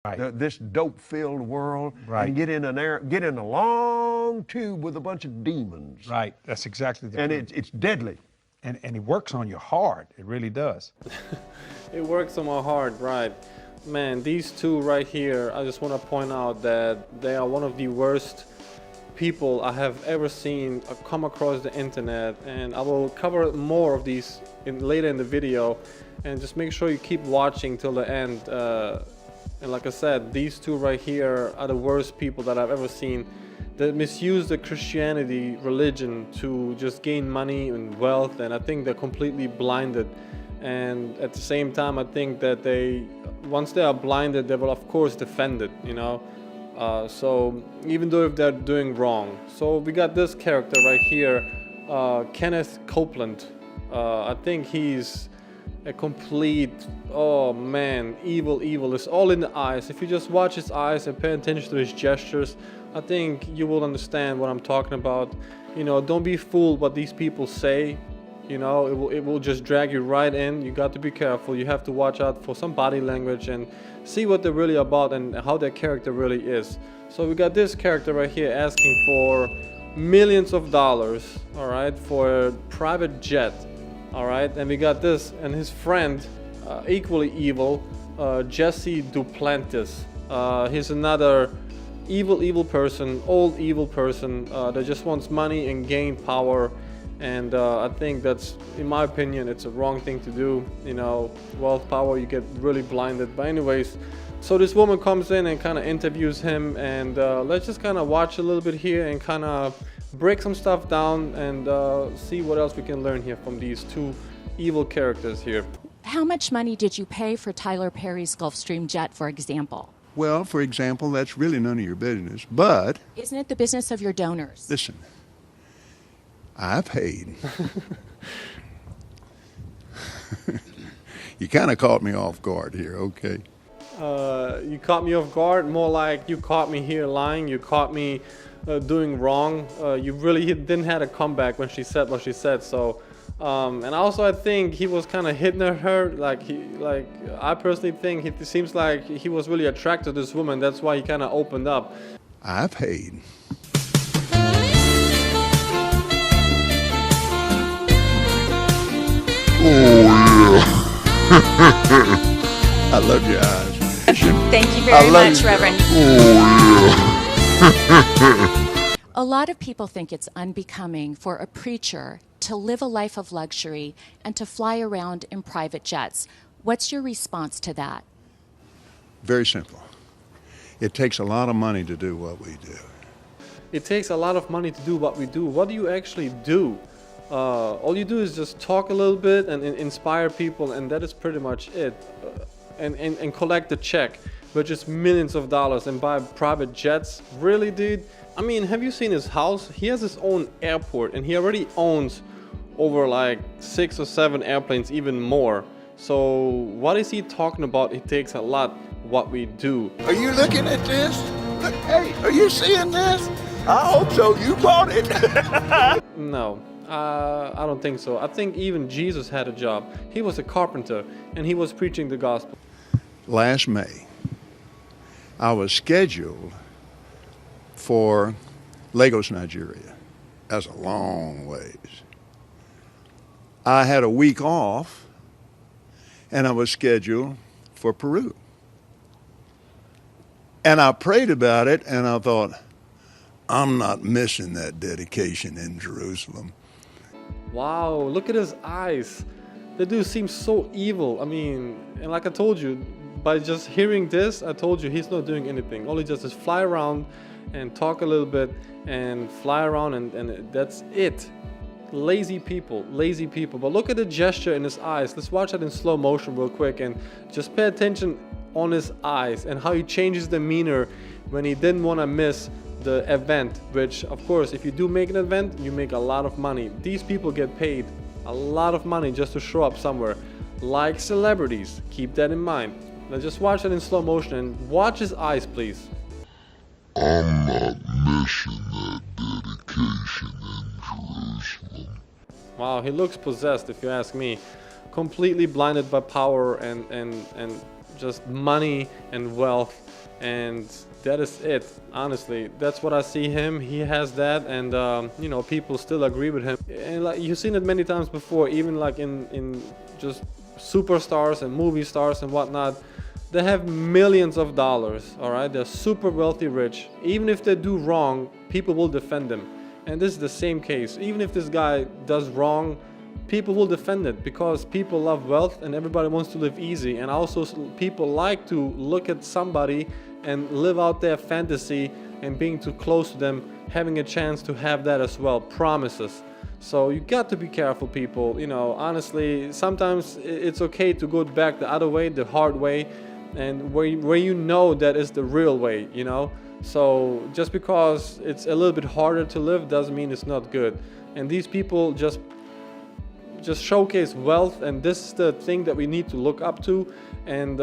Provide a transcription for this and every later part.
Right. this dope-filled world, Right. and get in a long tube with a bunch of demons. Right. That's exactly the And truth. it's deadly. And it works on you hard. It really does. It works on my heart, right? Man, these two right here, I just want to point out that they are one of the worst people I have ever seen come across the internet, and I will cover more of these later in the video, and just make sure you keep watching till the end. And like I said, these two right here are the worst people that I've ever seen, that misuse the Christianity religion to just gain money and wealth, and I think they're completely blinded. And at the same time, I think that once they are blinded, they will of course defend it, you know. So even though if they're doing wrong. So we got this character right here, Kenneth Copeland. I think he's a complete, oh man, evil. It's all in the eyes. If you just watch his eyes and pay attention to his gestures, I think you will understand what I'm talking about. You know, don't be fooled what these people say. You know, it will just drag you right in. You got to be careful. You have to watch out for some body language and see what they're really about and how their character really is. So we got this character right here asking for millions of dollars, all right, for a private jet, all right. And we got this and his friend, equally evil, Jesse Duplantis. He's another evil person, old evil person that just wants money and gain power. And I think that's, in my opinion, it's a wrong thing to do. You know, wealth, power, you get really blinded. But anyways, so this woman comes in and kind of interviews him, and let's just kind of watch a little bit here and kind of break some stuff down and see what else we can learn here from these two evil characters here. How much money did you pay for Tyler Perry's Gulfstream jet, for example? Well, for example, that's really none of your business, but... Isn't it the business of your donors? Listen, I paid. You kind of caught me off guard here, okay? You caught me off guard, more like you caught me here lying, you caught me doing wrong. You really didn't have a comeback when she said what she said. So, and also I think he was kind of hitting at her. I personally think it seems like he was really attracted to this woman. That's why he kind of opened up. I paid. Oh, yeah. I love your eyes. Thank you very much, Reverend. Oh, yeah. A lot of people think it's unbecoming for a preacher to live a life of luxury and to fly around in private jets. What's your response to that? Very simple. It takes a lot of money to do what we do. It takes a lot of money to do what we do. What do you actually do? All you do is just talk a little bit and inspire people, and that is pretty much it. And collect the check, which is millions of dollars, and buy private jets. Really, dude? I mean, have you seen his house? He has his own airport, and he already owns over like 6 or 7 airplanes, even more. So what is he talking about? It takes a lot what we do. Are you looking at this? Look, hey, are you seeing this? I hope so. You bought it. No. I don't think so. I think even Jesus had a job. He was a carpenter, and he was preaching the gospel. Last May, I was scheduled for Lagos, Nigeria. That's a long ways. I had a week off, and I was scheduled for Peru. And I prayed about it, and I thought, I'm not missing that dedication in Jerusalem. Wow, look at his eyes. The dude seems so evil. I mean, and like I told you, by just hearing this, I told you he's not doing anything. All he does is fly around and talk a little bit and fly around, and that's it. Lazy people. But look at the gesture in his eyes. Let's watch that in slow motion real quick and just pay attention on his eyes and how he changes demeanor when he didn't want to miss the event, which of course if you do make an event, you make a lot of money. These people get paid a lot of money just to show up somewhere, like celebrities. Keep that in mind. Let's just watch it in slow motion and watch his eyes, please. I'm not missing that dedication in Jerusalem. Wow, he looks possessed if you ask me. Completely blinded by power and just money and wealth, and that is it. Honestly, that's what I see him. He has that, and you know, people still agree with him. And like you've seen it many times before, even like in just superstars and movie stars and whatnot. They have millions of dollars, all right? They're super wealthy, rich. Even if they do wrong, people will defend them. And this is the same case. Even if this guy does wrong, people will defend it because people love wealth and everybody wants to live easy. And also people like to look at somebody and live out their fantasy, and being too close to them, having a chance to have that as well, promises. So you got to be careful, people. You know, honestly, sometimes it's okay to go back the other way, the hard way, and where you know that is the real way, you know. So just because it's a little bit harder to live doesn't mean it's not good. And these people just showcase wealth, and this is the thing that we need to look up to, and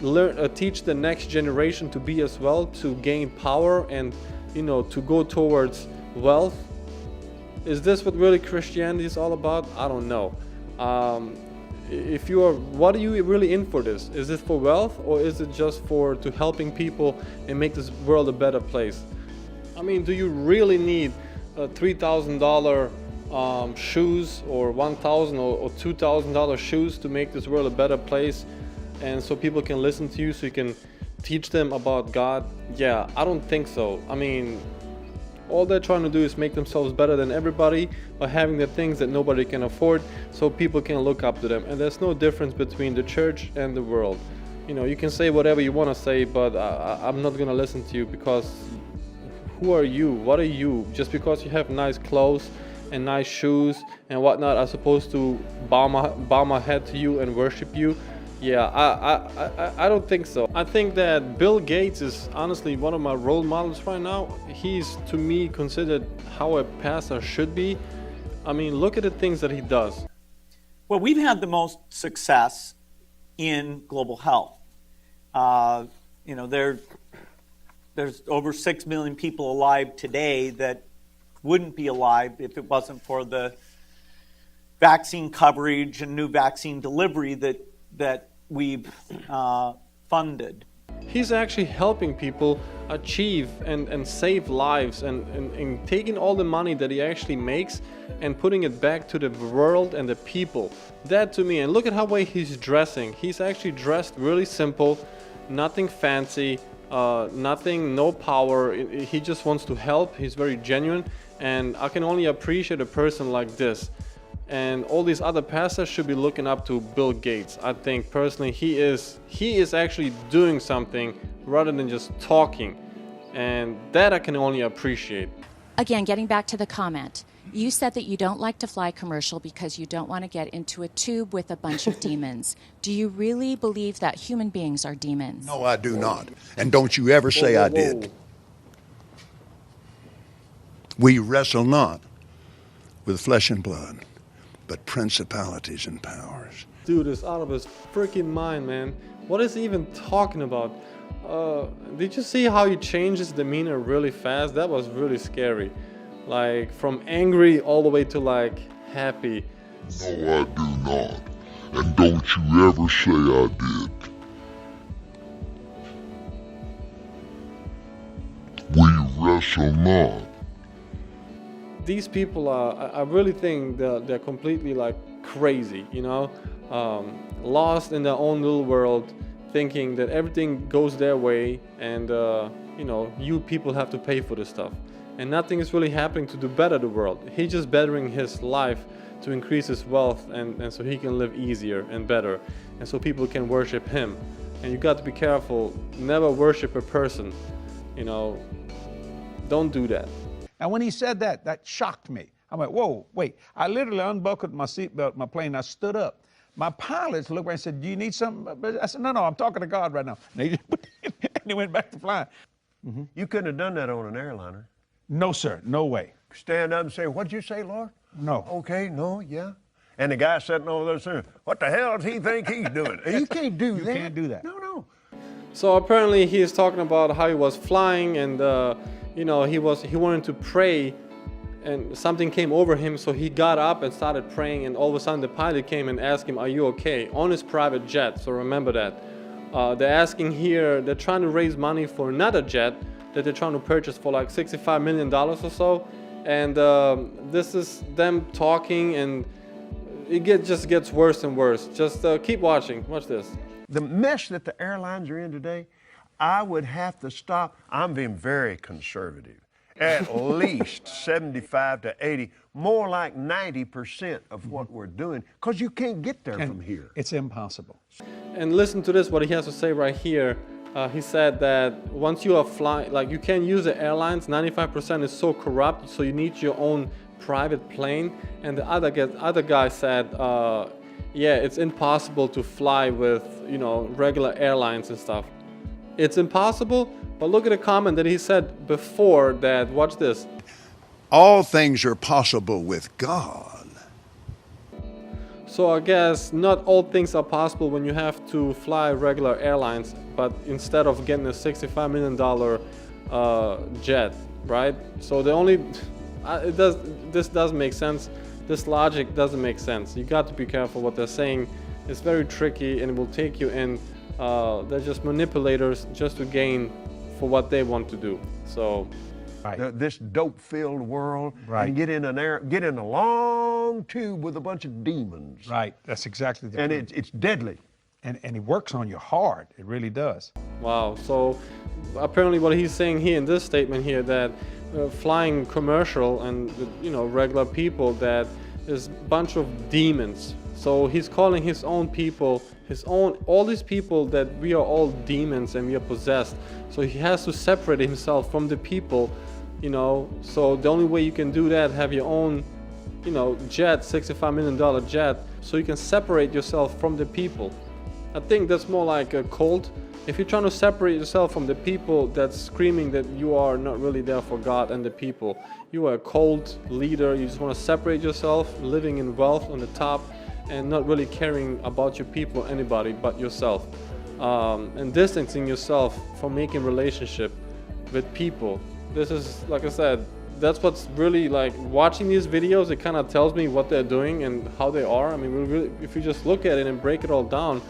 learn, teach the next generation to be as well, to gain power, and you know, to go towards wealth. Is this what really Christianity is all about? I don't know. If you are, what are you really in for this? Is it for wealth, or is it just to helping people and make this world a better place? I mean, do you really need $3,000 shoes, or $1,000 or $2,000 shoes to make this world a better place, and so people can listen to you, so you can teach them about God? Yeah, I don't think so. I mean, all they're trying to do is make themselves better than everybody by having the things that nobody can afford, so people can look up to them. And there's no difference between the church and the world. You know, you can say whatever you want to say, but I'm not going to listen to you, because who are you? What are you? Just because you have nice clothes and nice shoes and whatnot, I'm supposed to bow my head to you and worship you? Yeah, I don't think so. I think that Bill Gates is honestly one of my role models right now. He's, to me, considered how a pastor should be. I mean, look at the things that he does. Well, we've had the most success in global health. You know, there's over 6 million people alive today that wouldn't be alive if it wasn't for the vaccine coverage and new vaccine delivery that we've funded. He's actually helping people achieve and save lives, and taking all the money that he actually makes and putting it back to the world and the people. That to me, and look at how way he's dressing. He's actually dressed really simple, nothing fancy, nothing, no power. He just wants to help. He's very genuine, and I can only appreciate a person like this. And all these other pastors should be looking up to Bill Gates. I think personally he is actually doing something rather than just talking, and that I can only appreciate. Again, getting back to the comment, you said that you don't like to fly commercial because you don't want to get into a tube with a bunch of demons. Do you really believe that human beings are demons? No, I do not. And don't you ever say I did. We wrestle not with flesh and blood, but principalities and powers. Dude is out of his freaking mind, man. What is he even talking about? Did you see how he changed his demeanor really fast? That was really scary. Like, from angry all the way to like happy. No, I do not. And don't you ever say I did. We wrestle not. These people are, I really think they're completely like crazy, you know, lost in their own little world, thinking that everything goes their way, and you know, you people have to pay for this stuff, and nothing is really happening to do better the world. He's just bettering his life to increase his wealth, and so he can live easier and better, and so people can worship him. And you got to be careful, never worship a person, you know, don't do that. And when he said that, that shocked me. I went, whoa, wait. I literally unbuckled my seatbelt in my plane. I stood up. My pilots looked at me and said, do you need something? I said, no, I'm talking to God right now. And he went back to flying. Mm-hmm. You couldn't have done that on an airliner. No, sir, no way. Stand up and say, what'd you say, Lord? No. Okay, no, yeah. And the guy sitting over there saying, what the hell does he think he's doing? You can't do that. You can't do that. No. So apparently he is talking about how he was flying, and you know, he wanted to pray, and something came over him, so he got up and started praying, and all of a sudden the pilot came and asked him, "Are you okay?" on his private jet. So remember that. They're asking here, they're trying to raise money for another jet that they're trying to purchase for like $65 million or so. And this is them talking, and it just gets worse and worse. Just keep watching. Watch this. The mess that the airlines are in today, I would have to stop. I'm being very conservative. At least 75 to 80, more like 90% of what we're doing, because you can't get there from here. It's impossible. And listen to this, what he has to say right here. He said that once you are flying, like you can't use the airlines, 95% is so corrupt, so you need your own private plane. And the other guy said, yeah, it's impossible to fly with, you know, regular airlines and stuff. It's impossible, but look at the comment that he said before that. Watch this. All things are possible with God. So I guess not all things are possible when you have to fly regular airlines, but instead of getting a $65 million jet, right? So the only, this doesn't make sense. This logic doesn't make sense. You got to be careful what they're saying. It's very tricky and it will take you in. They're just manipulators just to gain for what they want to do. So, this dope-filled world, and get in a long tube with a bunch of demons. Right, that's exactly the And point. it's deadly. And it works on you hard. It really does. wow. So apparently what he's saying here in this statement here, that flying commercial and, you know, regular people, that is a bunch of demons. So he's calling his own people, all these people, that we are all demons and we are possessed. So he has to separate himself from the people, you know. So the only way you can do that, have your own, you know, jet, $65 million jet, so you can separate yourself from the people. I think that's more like a cult. If you're trying to separate yourself from the people, that's screaming that you are not really there for God and the people. You are a cult leader. You just want to separate yourself, living in wealth on the top, and not really caring about your people, anybody but yourself, and distancing yourself from making relationship with people. This is, like I said, that's what's really, like, watching these videos, it kind of tells me what they're doing and how they are. I mean, really, if you just look at it and break it all down,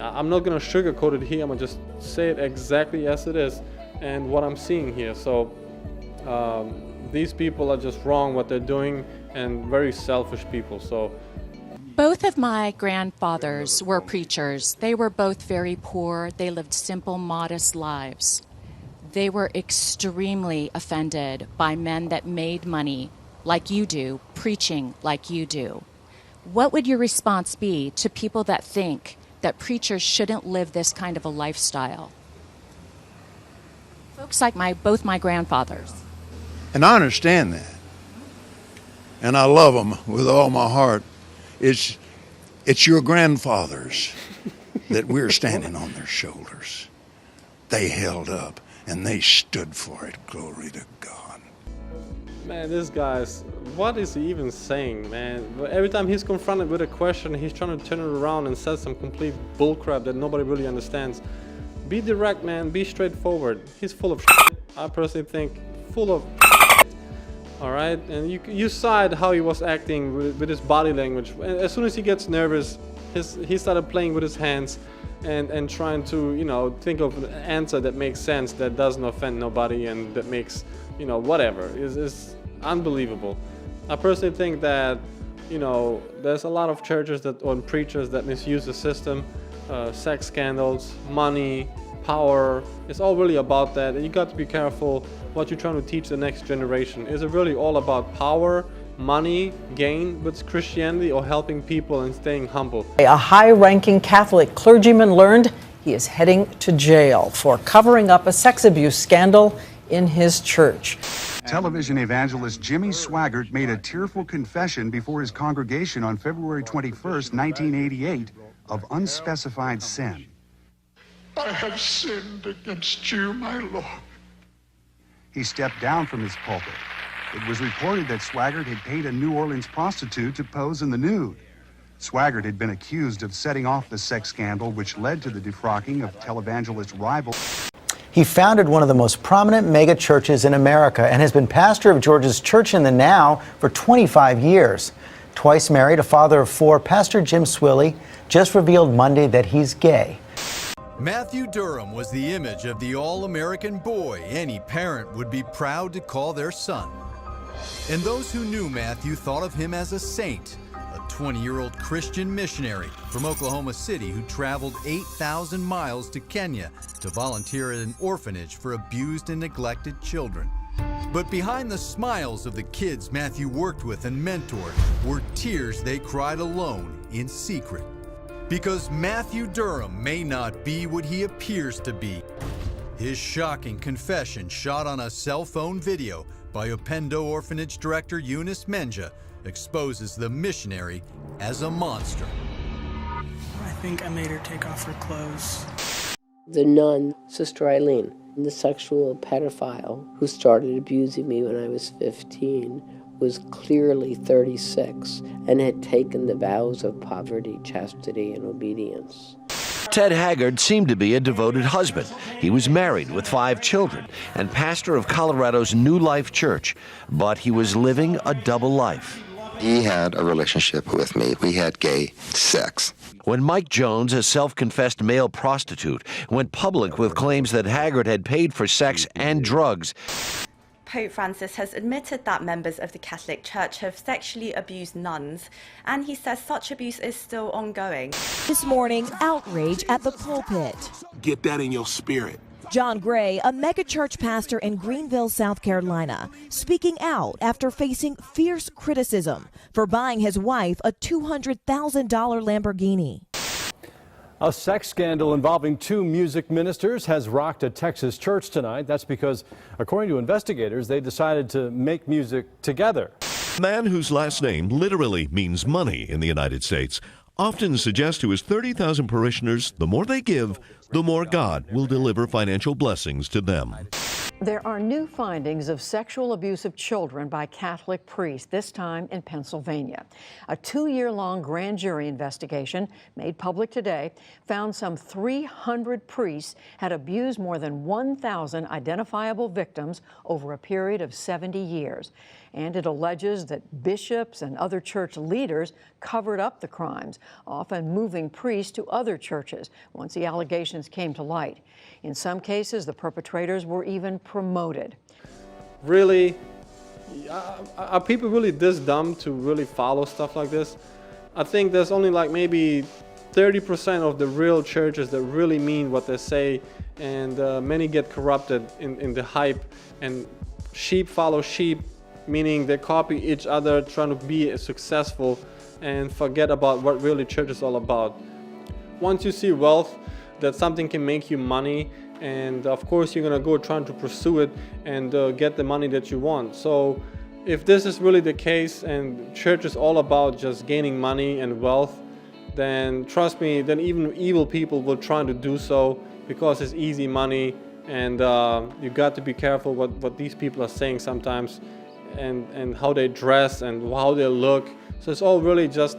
I'm not gonna sugarcoat it here. I'm gonna just say it exactly as it is and what I'm seeing here. So these people are just wrong what they're doing, and very selfish people. So both of my grandfathers were preachers. They were both very poor. They lived simple, modest lives. They were extremely offended by men that made money like you do, preaching like you do. What would your response be to people that think that preachers shouldn't live this kind of a lifestyle? Folks like both my grandfathers. And I understand that. And I love them with all my heart. It's your grandfathers that we're standing on their shoulders. They held up and they stood for it. Glory to God. man, this guy's, what is he even saying, man? Every time he's confronted with a question, he's trying to turn it around and say some complete bullcrap that nobody really understands. Be direct, man. Be straightforward. He's full of shit. I personally think full of shit. All right, and you saw how he was acting with his body language. As soon as he gets nervous, he started playing with his hands and trying to, you know, think of an answer that makes sense, that doesn't offend nobody, and that makes, you know, whatever. Is unbelievable. I personally think that, you know, there's a lot of churches or preachers that misuse the system, sex scandals, money, power. It's all really about that, and you got to be careful what you're trying to teach the next generation. Is it really all about power, money, gain with Christianity, or helping people and staying humble? A high-ranking Catholic clergyman learned he is heading to jail for covering up a sex abuse scandal in his church. Television evangelist Jimmy Swaggart made a tearful confession before his congregation on February 21st, 1988, of unspecified sin. I have sinned against you, my Lord. He stepped down from his pulpit. It was reported that Swaggart had paid a New Orleans prostitute to pose in the nude. Swaggart had been accused of setting off the sex scandal, which led to the defrocking of televangelist rival. He founded one of the most prominent mega churches in America and has been pastor of Georgia's Church in the Now for 25 years. Twice married, a father of 4, Pastor Jim Swilley just revealed Monday that he's gay. Matthew Durham was the image of the all-American boy any parent would be proud to call their son. And those who knew Matthew thought of him as a saint, a 20-year-old Christian missionary from Oklahoma City who traveled 8,000 miles to Kenya to volunteer at an orphanage for abused and neglected children. But behind the smiles of the kids Matthew worked with and mentored were tears they cried alone in secret. Because Matthew Durham may not be what he appears to be. His shocking confession, shot on a cell phone video by Upendo Orphanage Director Eunice Menja, exposes the missionary as a monster. I think I made her take off her clothes. The nun, Sister Eileen, the sexual pedophile who started abusing me when I was 15, was clearly 36 and had taken the vows of poverty, chastity, and obedience. Ted Haggard seemed to be a devoted husband. He was married with 5 children and pastor of Colorado's New Life Church, but he was living a double life. He had a relationship with me. We had gay sex. When Mike Jones, a self-confessed male prostitute, went public with claims that Haggard had paid for sex and drugs, Pope Francis has admitted that members of the Catholic Church have sexually abused nuns, and he says such abuse is still ongoing. This morning, outrage at the pulpit. Get that in your spirit. John Gray, a megachurch pastor in Greenville, South Carolina, speaking out after facing fierce criticism for buying his wife a $200,000 Lamborghini. A sex scandal involving 2 music ministers has rocked a Texas church tonight. That's because, according to investigators, they decided to make music together. A man whose last name literally means money in the United States often suggests to his 30,000 parishioners the more they give, the more God will deliver financial blessings to them. There are new findings of sexual abuse of children by Catholic priests, this time in Pennsylvania. A 2-year-long grand jury investigation made public today found some 300 priests had abused more than 1,000 identifiable victims over a period of 70 years. And it alleges that bishops and other church leaders covered up the crimes, often moving priests to other churches once the allegations came to light. In some cases, the perpetrators were even promoted. Really, are people really this dumb to really follow stuff like this? I think there's only like maybe 30% of the real churches that really mean what they say, and many get corrupted in the hype, and sheep follow sheep, meaning they copy each other, trying to be successful and forget about what really church is all about. Once you see wealth, that something can make you money, and of course you're gonna go trying to pursue it and get the money that you want. So if this is really the case and church is all about just gaining money and wealth, then trust me, then even evil people will try to do so because it's easy money, and you got to be careful what these people are saying sometimes, and how they dress and how they look. So it's all really just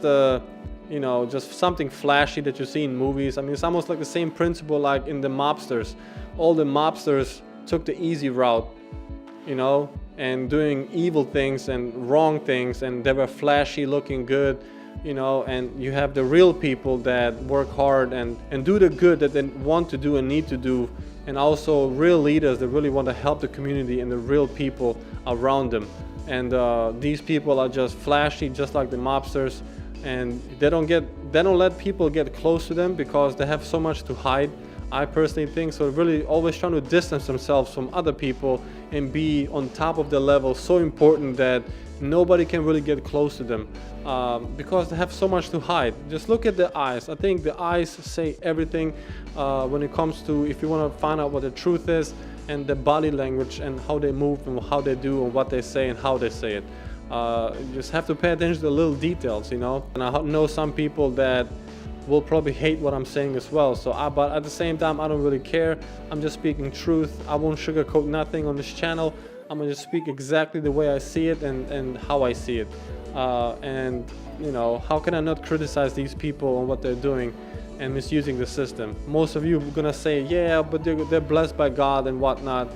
just something flashy that you see in movies. I mean, it's almost like the same principle like in the mobsters. All the mobsters took the easy route, and doing evil things and wrong things, and they were flashy, looking good, and you have the real people that work hard and do the good that they want to do and need to do, and also real leaders that really want to help the community and the real people around them. And these people are just flashy, just like the mobsters, and they don't let people get close to them because they have so much to hide, I personally think. So really always trying to distance themselves from other people and be on top of the level, so important that nobody can really get close to them because they have so much to hide. Just look at the eyes. I think the eyes say everything when it comes to, if you want to find out what the truth is, and the body language and how they move and how they do and what they say and how they say it. You just have to pay attention to the little details, And I know some people that will probably hate what I'm saying as well. But at the same time, I don't really care. I'm just speaking truth. I won't sugarcoat nothing on this channel. I'm gonna just speak exactly the way I see it and how I see it. How can I not criticize these people on what they're doing? and misusing the system. Most of you are gonna say, yeah, but they're blessed by God and whatnot.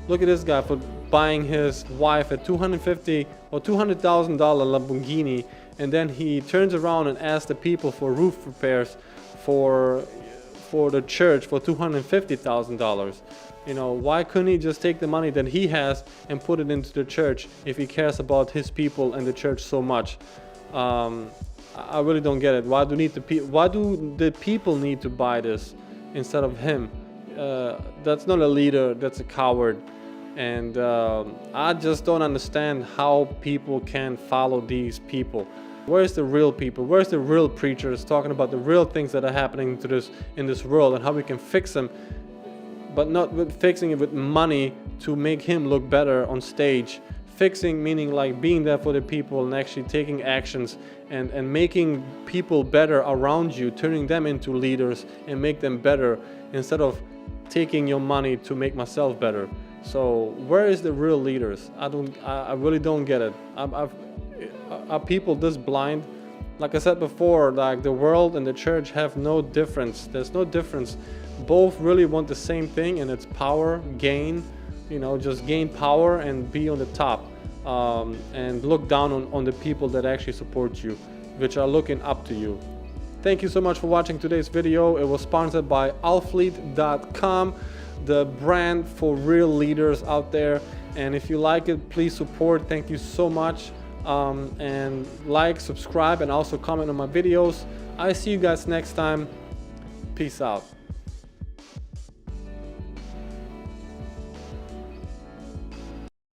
Look at this guy for buying his wife a $250,000 or $200,000 Lamborghini, and then he turns around and asks the people for roof repairs for the church for $250,000. You know, why couldn't he just take the money that he has and put it into the church if he cares about his people and the church so much? I really don't get it. Why do the people need to buy this instead of him? That's not a leader, that's a coward. And I just don't understand how people can follow these people. Where's the real people? Where's the real preachers talking about the real things that are happening in this world and how we can fix them, but not fixing it with money to make him look better on stage. Fixing meaning like being there for the people and actually taking actions and making people better around you, turning them into leaders and make them better instead of taking your money to make myself better. So where is the real leaders? I really don't get it. Are people this blind? Like I said before, like the world and the church have no difference. There's no difference. Both really want the same thing, and it's power, gain. You know, just gain power and be on the top, and look down on the people that actually support you, which are looking up to you. Thank you so much for watching today's video. It was sponsored by Allfleet.com, the brand for real leaders out there. And if you like it, please support. Thank you so much. And like, subscribe, and also comment on my videos. I see you guys next time. Peace out.